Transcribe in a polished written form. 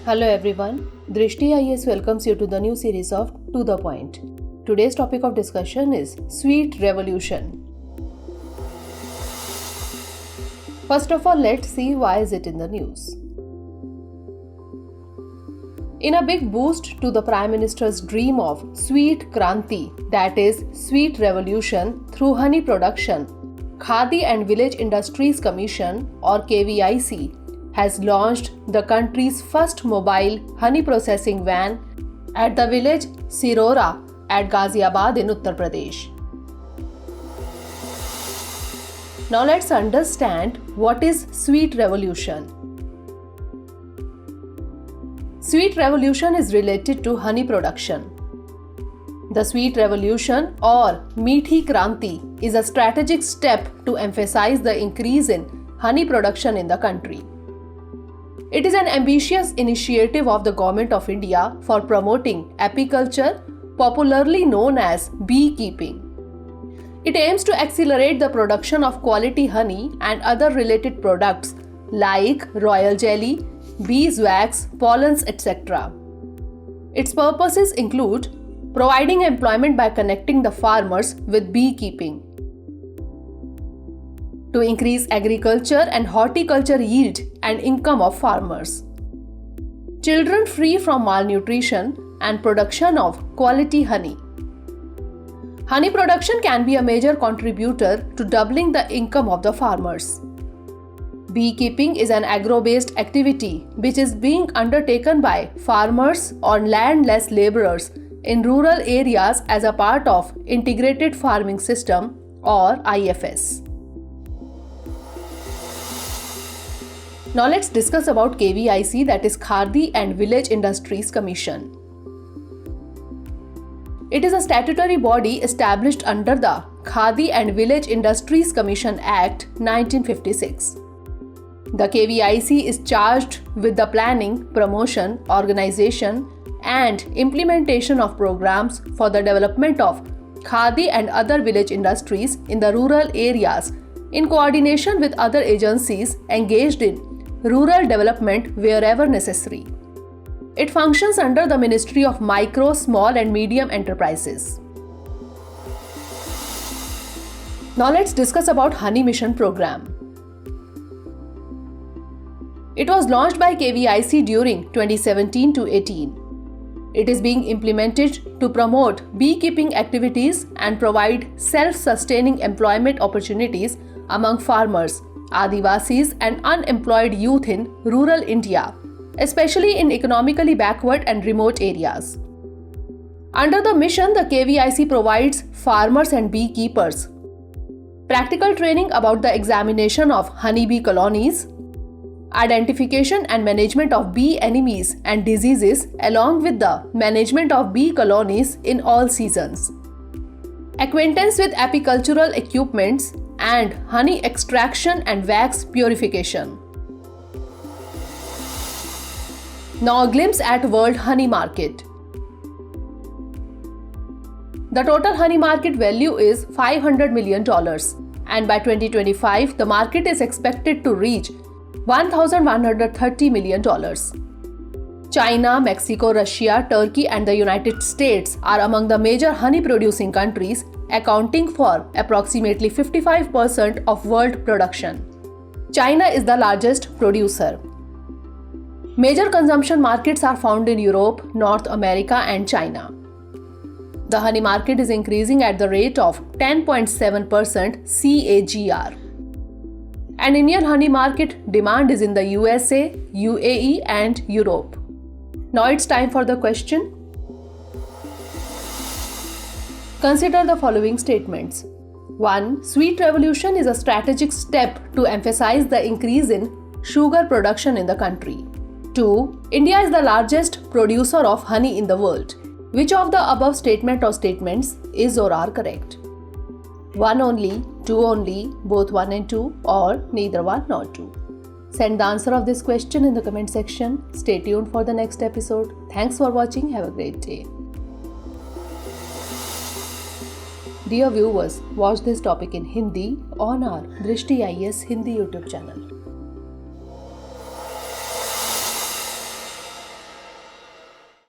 Hello everyone, Drishti IAS welcomes you to the new series of To The Point. Today's topic of discussion is Sweet Revolution. First of all, let's see why is it in the news. In a big boost to the Prime Minister's dream of Sweet Kranti, that is Sweet Revolution through honey production, Khadi and Village Industries Commission or KVIC has launched the country's first mobile honey processing van at the village Sirora at Ghaziabad in Uttar Pradesh. Now let's understand what is Sweet Revolution. Sweet Revolution is related to honey production. The Sweet Revolution or Meethi Kranti is a strategic step to emphasize the increase in honey production in the country. It is an ambitious initiative of the Government of India for promoting apiculture, popularly known as beekeeping. It aims to accelerate the production of quality honey and other related products like royal jelly, beeswax, pollens, etc. Its purposes include providing employment by connecting the farmers with beekeeping, to increase agriculture and horticulture yield and income of farmers, children free from malnutrition and production of quality honey. Honey production can be a major contributor to doubling the income of the farmers. Beekeeping is an agro-based activity which is being undertaken by farmers or landless laborers in rural areas as a part of Integrated Farming System or IFS. Now let's discuss about KVIC, that is Khadi and Village Industries Commission. It is a statutory body established under the Khadi and Village Industries Commission Act 1956. The KVIC is charged with the planning, promotion, organization, and implementation of programs for the development of Khadi and other village industries in the rural areas in coordination with other agencies engaged in rural development wherever necessary. It functions under the Ministry of Micro, Small and Medium Enterprises. Now let's discuss about Honey Mission program. It was launched by KVIC during 2017 to 18. It is being implemented to promote beekeeping activities and provide self-sustaining employment opportunities among farmers, Adivasis and unemployed youth in rural India, especially in economically backward and remote areas. Under the mission, the KVIC provides farmers and beekeepers practical training about the examination of honeybee colonies, identification and management of bee enemies and diseases, along with the management of bee colonies in all seasons, acquaintance with apicultural equipments, and honey extraction and wax purification. Now a glimpse at World Honey Market. The total honey market value is $500 million, and by 2025 the market is expected to reach $1,130 million. China, Mexico, Russia, Turkey and the United States are among the major honey producing countries, accounting for approximately 55% of world production. China is the largest producer. Major consumption markets are found in Europe, North America and China. The honey market is increasing at the rate of 10.7% CAGR. And Indian honey market demand is in the USA, UAE and Europe. Now it's time for the question. Consider the following statements. 1. Sweet Revolution is a strategic step to emphasize the increase in sugar production in the country. 2. India is the largest producer of honey in the world. Which of the above statement or statements is or are correct? 1 only, 2 only, both 1 and 2, or neither 1 nor 2? Send the answer of this question in the comment section. Stay tuned for the next episode. Thanks for watching. Have a great day. Dear viewers, watch this topic in Hindi on our Drishti IAS Hindi YouTube channel.